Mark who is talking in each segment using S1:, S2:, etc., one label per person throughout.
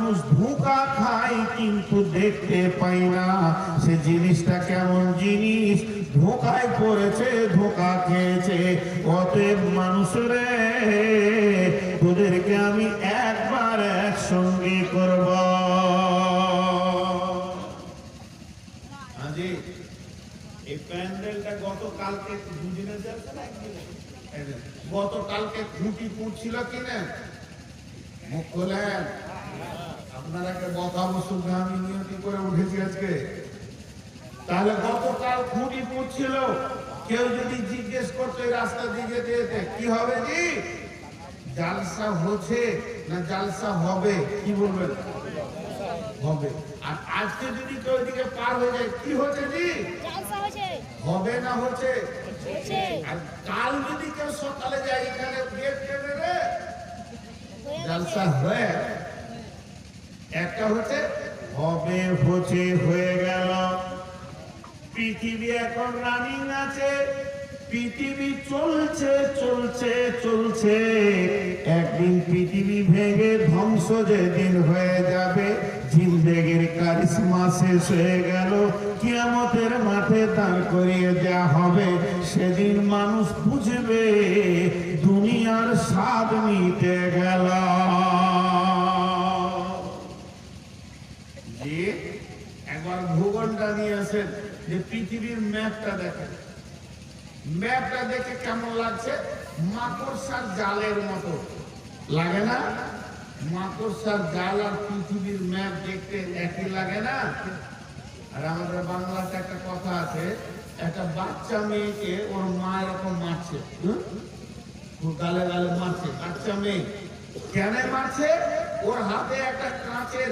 S1: মানুষ ধোঁকা খায় কিন্তু দেখতে পায় না সে জিনিসটা কেমন জিনিস, ধোঁকায় পড়েছে, ধোঁকা খেয়েছে। অতএব মানুষরে তোদেরকে আমি একবার একসঙ্গে করব। আজি এই প্যান্ডেলটা গতকালকে দুদিনে যাচ্ছে না একদিনে? গতকালকে খুঁটি পুঁটছিল কিনা? মুখ খোলেন। আপনারাকে বকাবো শুধু, আমি নিয়তি করে উঠেছি আজকে। তাহলে গতকাল খুঁটি পুঁটছিল, কেউ যদি জিজ্ঞেস করতো এই রাস্তা দিয়ে যেতে যেতে কি হবে জি, জালসা হচ্ছে না জালসা হবে, কি বলবেন? হবে। আর আজকে যদি কেউ দিকে পার হয়ে যায় কি হচ্ছে জি, হবে না হচ্ছে। আর কাল যদি কেউ সকালে যায় এখানে গেট কেটে রে জালসা হয়ে, একটা হচ্ছে হবে, হচ্ছে, হয়ে গেল। পৃথিবী এখন রানিং আছে, পৃথিবী চলছে চলছে চলছে। একদিন পৃথিবী ভেঙে ধ্বংস যেদিন হয়ে যাবে, জিন্দেগির কারিশমা শেষ হয়ে গেল, কিয়ামতের মাঠে দাঁড় করিয়ে দেওয়া হবে। সেদিন মানুষ বুঝবে দুনিয়ার স্বাদ মিটে গেল। জি, একবার ভূগোলটা নিয়ে আসেন, যে পৃথিবীর ম্যাপটা দেখেন। ম্যাপটা দেখে কেমন লাগছে? মাকড়সার জালের মতো লাগে না? মাকড়সার জাল আর পৃথিবীর ম্যাপ দেখতে একই লাগে না? আর আমাদের বাংলাতে একটা কথা আছে, একটা বাচ্চা মেয়েকে ওর মা এরকম মারছে, গালে গালে মারছে। বাচ্চা মেয়ে কেন মারছে? ওর হাতে একটা কাঁচের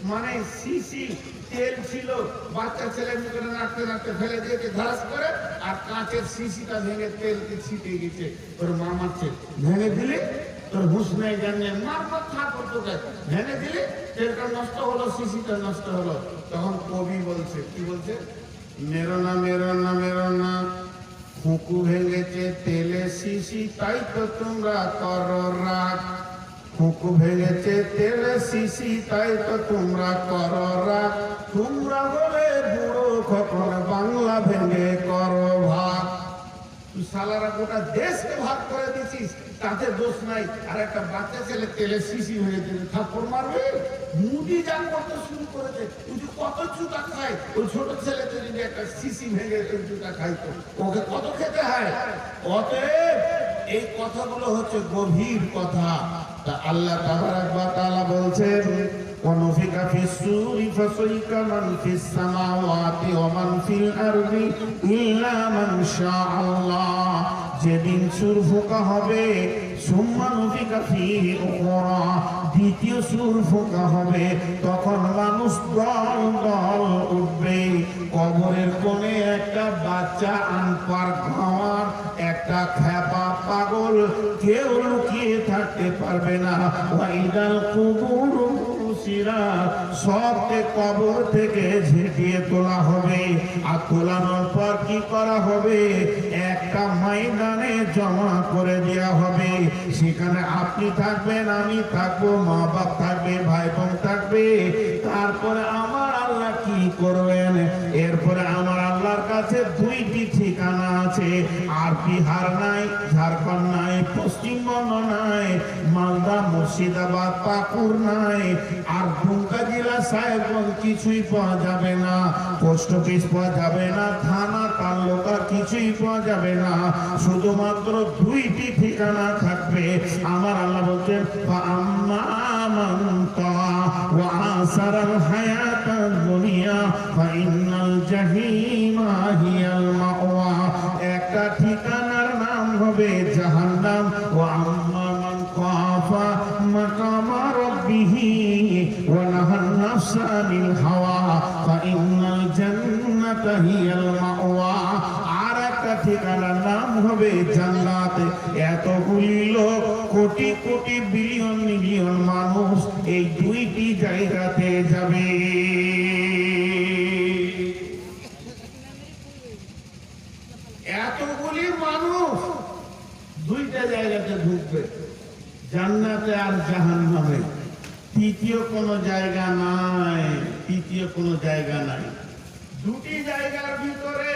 S1: মানে শিশি তেল ছিল, বাচ্চা ছেলে মুখে নাড়তে নাড়তে ফেলে দিয়েছে ধারাস করে, আর কাঁচের শিশিটা ভেঙে তেলকে ছিটে গেছে। তোর মা মারছে, ভেঙে দিলে তোর হুঁশ নেই, জানিয়ে মারবার থাকো তোকে, ভেঙে দিলে তেলটা নষ্ট হলো, শিশিটা নষ্ট হলো। তখন কবি বলছে, কি বলছে? মেরো না মেরো না মেরো না, ফুকু ভেঙেছে তেলে শিশি, তাই তো তোমরা করো রাগ। ফুকু ভেঙেছে তেলে শিশি, তাই তো তোমরা করো রাগ। তোমরা বলে বুড়ো কখন বাংলা ভেঙে করো ভাগ। তুই সালারা গোটা দেশকে ভাগ করে দিছিস, তাতে দোষ নাই। আর একটা বাচ্চা ছেলে তেলে শিশি ভেঙে দিলে থাপ্পড় মারবে? মুদি যান করতে শুরু করেছে, তুই কত জুতা খায়। ওই ছোট ছেলেতে যদি একটা শিশি ভেঙে জুতা খাইতো, ওকে কত খেতে হয়। অতএব এই কথাগুলো হচ্ছে গভীর কথা। তা আল্লাহ তাবারাক ওয়া তাআলা বলছেন, ওয়ানুফিকা ফিস-সূরি ফাসাইকা মান ফিস-সামাওয়াতি ওয়া মান ফিল-আরদি ইল্লা মান শাআল্লাহ। যেদিন সূর ফোঁকা হবে, সুম্মা নুফিকা ফীহি উখরা, দ্বিতীয় সূর ফোঁকা হবে, তখন মানুষ দল দল উঠবে। কবরের কোণে একটা বাচ্চা আনপার খাওয়ার, একটা খ্যাপা পাগল, কেউ লুকিয়ে থাকতে পারবে না। ওয়াইদাল কুবুর সিরাত, সবকে কবর থেকে ঝেঁটিয়ে তোলা হবে। আর তোলানোর পর কি করা হবে? একটা ময়দানে জমা করে দেওয়া হবে। সেখানে আপনি থাকবেন, আমি থাকবো, মা বাপ থাকবে, ভাই বোন থাকবে। তারপরে আমার আল্লাহ কি করবেন? এরপরে আমার আল্লাহর কাছে দুইটি ঠিকানা আছে। আর বিহার নাই, ঝাড়খণ্ড নাই, পশ্চিমবঙ্গ নাই, মালদা, মুর্শিদাবাদ, পাকুড় নাই, আর দুমকা জেলা, সাহেবগঞ্জ কিছুই পাওয়া যাবে না। পোস্ট অফিস পাওয়া যাবে না, থানা তালুকা কিছুই পাওয়া যাবে না। শুধুমাত্র দুইটি ঠিকানা থাকবে। আমার আল্লাহ বলছেন, ফাআম্মা মান তাগা ওয়া আসারাল হায়াতাদ দুনিয়া ফাইন্নাল জাহিমা হিয়াল মাওয়া। একটা ঠিকানার নাম হবে জাহান্নাম। ওয়া আম্মা মান খাফা মাকামা রাব্বিহি ওয়া নাহান নাফসা আনিল হাওয়া ফাইন্নাল জান্নাতা হিয়াল মাওয়া। আর একটা ঠিকানার নাম হবে জান্নাত। এতগুলি লোক, কোটি কোটি বিলিয়ন মিলিয়ন মানুষ এই দুইটি জায়গাতে যাবে। এতগুলি মানুষ দুইটা জায়গাতে ঢুকবে, জান্নাতে আর জাহান্নামে। তৃতীয় কোনো জায়গা নাই, তৃতীয় কোনো জায়গা নাই। দুটি জায়গার ভিতরে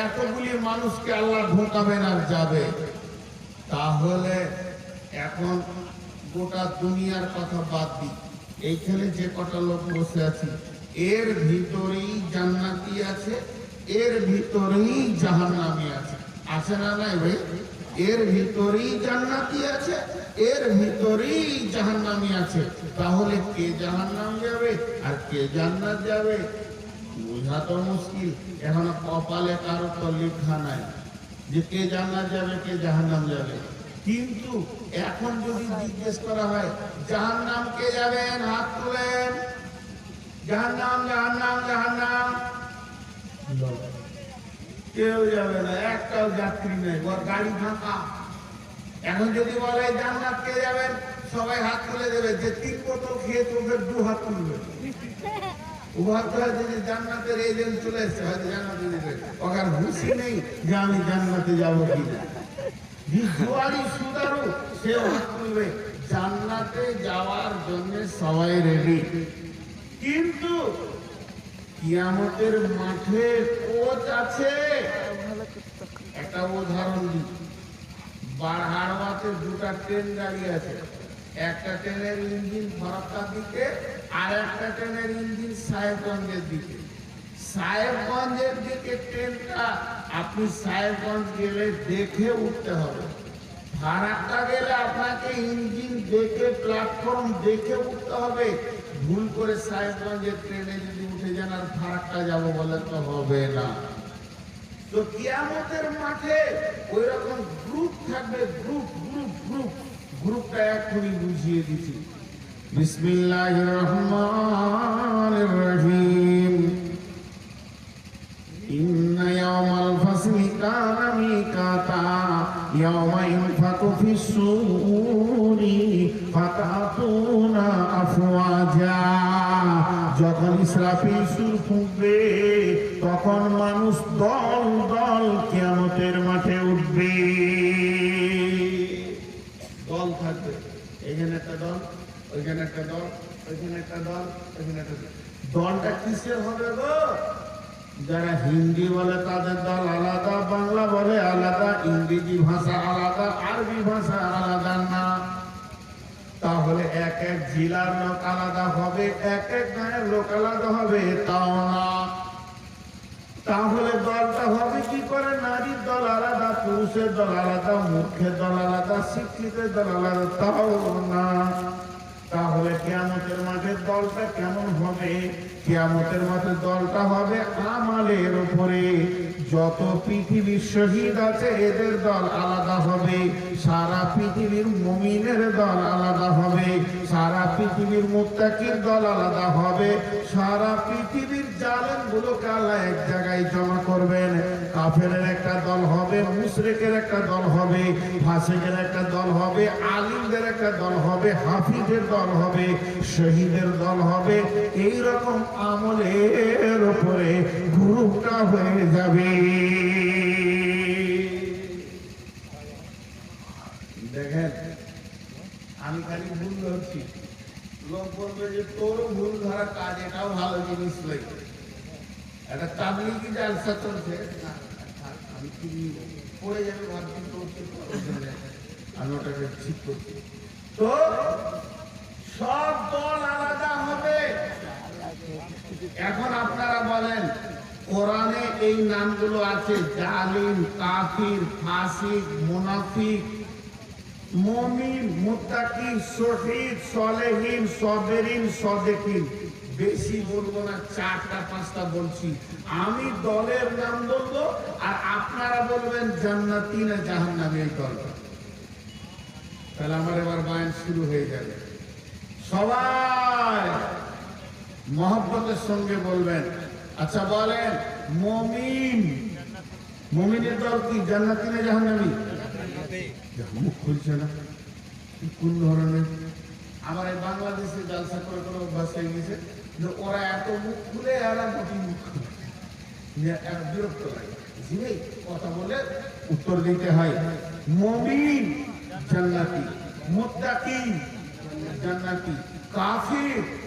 S1: এতগুলি মানুষকে আল্লাহ ঢোকাবেন আর যাবে। তাহলে এখন গোটা দুনিয়ার কথা বাদ দিই, এইখানে যে কটা লোক বসে আছি এর ভিতরেই জান্নাতি আছে, এর ভিতরেই জাহান্নামী আছে। আছে না নাই ভাই? এর ভিতরেই জান্নাতি আছে, এর ভিতরেই জাহান্নামী আছে। তাহলে কে জাহান্নাম যাবে আর কে জান্নাত যাবে বোঝা তো মুশকিল। এখন কপালে কারো তো লেখা নাই যে কে জান্নাত যাবে কে জাহান্নাম যাবে। কিন্তু এখন যদি জিজ্ঞেস করা হয় জাহান্নাম কে যাবেন, হাত তুলেন। জাহান্নাম জাহান্নাম জাহান্নাম, কেউ যাবে না, একটাও যাত্রী নেই, গাড়ি ফাঁকা। এখন যদি বলে জান্নাত কে যাবেন, সবাই হাত তুলে দেবে। যে 3 বোতল খেয়ে চোখের 2 হাত তুলবে। জান্নাতের এজেন্ট চলে এসছে, হয়তো জান্নাতে দেবে, ওখানে খুশি নেই যে আমি জান্নাতে যাবো কিনা। জুয়ারি সুদারু সেও হাত তুলবে। জান্নাতে যাওয়ার জন্য সবাই রেডি। কিন্তু কিয়ামতের মাঠে কোচ আছে। একটা উদাহরণ দিই, বারহাড়োয়াতে 2টা ট্রেন দাঁড়িয়ে আছে। একটা ট্রেনের ইঞ্জিন ফরাক্কার দিকে আর একটা ট্রেনের ইঞ্জিন সাহেবগঞ্জের দিকে। সাহেবগঞ্জের দিকে ট্রেনটা আপনি সাহেবগঞ্জ গেলে দেখে উঠতে হবে। ফারাক্কা গেলে আপনাকে ইঞ্জিন দেখে প্ল্যাটফর্ম দেখে উঠতে হবে। ভুল করে সাহেবগঞ্জের ট্রেনে যদি উঠে যান আর ফারাক্কা যাবো বলে তো হবে না। তো কিয়ামতের মাঠে ওই রকম গ্রুপ থাকবে, গ্রুপ গ্রুপ গ্রুপ। গ্রুপটা এখনই বুঝিয়ে দিচ্ছি। বিসমিল্লাহির রহমানির রহিম। ইন্না ইয়াওমাল ফাসলি কানা মিকাতা ইয়াওমা ইনফাকু ফিস সূরি ফাতাতুনা আফওয়াজা। যখন ইসরাফিল সুর ফুঁকবে তখন মানুষ দল দল কিয়ামতের মাঠে উঠবে। দল থাকবে, এখানে একটা দল, ওইখানে একটা দল, ওইখানে একটা দল, ওইখানে একটা দল। দলটা কিসের হবে গো? যারা হিন্দি বলে তাদের দল আলাদা, বাংলা বলে আলাদা, ইংরেজি ভাষা আলাদা, আরবি ভাষা আলাদা না। তাহলে এক এক জেলার লোক আলাদা হবে, এক এক গাঁয়ের লোক আলাদা হবে, তাও না। তাহলে দলটা হবে কি করে? নারীর দল আলাদা, পুরুষের দল আলাদা, মূর্খের দল আলাদা, শিক্ষিতের দল আলাদা, তাও না। তাহলে কিয়ামতের মাঠে দলটা কেমন হবে? কিয়ামতের মাঠে দলটা হবে আমালের উপরে। যত পৃথিবীর শহীদ আছে এদের দল আলাদা হবে, সারা পৃথিবীর মুমিনের দল আলাদা হবে, সারা পৃথিবীর মুত্তাকির দল আলাদা হবে, সারা পৃথিবীর জালেম গুলোকে আল্লাহ এক জায়গায় জমা করবেন। কাফেরের একটা দল হবে, মুশরিকের একটা দল হবে, ফাসিকের একটা দল হবে, আলিমদের একটা দল হবে, হাফিজের দল হবে, শহীদের দল হবে। এই রকম আমলের উপরে গ্রুপটা হয়ে যাবে। দেখেন, আমি খালি ভুল ধরছি, লোক বলবে যে তোর ভুল ধরা কাজ, এটাও ভালো জিনিস লাগে। একটা তাবলীগি জালসা চলছে, আমি কি পড়ে যাবে ভাবছি, আমি ওটাকে ঠিক করছি। তো সব দল আলাদা হবে। এখন আপনারা বলেন, কোরআনে এই নামগুলো আছে, জালিম, কাফির, ফাসিক, মুনাফিক, মুমিন, মুত্তাকি, শহীদ, সলেহিন, সাবিরিন, সাদিকিন। বেশি বলবো না, 4টা 5টা বলছি। আমি দলের নাম বলবো আর আপনারা বলবেন জান্নাতি না জাহান্নামী এই দলটা। তাহলে আমার এবার বয়ান শুরু হয়ে যাবে। সবাই মহব্বতের সঙ্গে বলবেন। আচ্ছা বলেন, মুমিন, মুমিনের দল কি জান্নাতি না জাহান্নামী? মুখ খুলছে না, কোন ধরনের? আমার এই বাংলাদেশে জালসা করে করে অভ্যাস হয়ে গেছে যে ওরা এত মুখ খুলে এরা মোটি মুখ খুলে, বিরক্ত লাগে। কথা বলে উত্তর দিতে হয়। মুমিন জান্নাতি, মুত্তাকি জান্নাতি, কাফির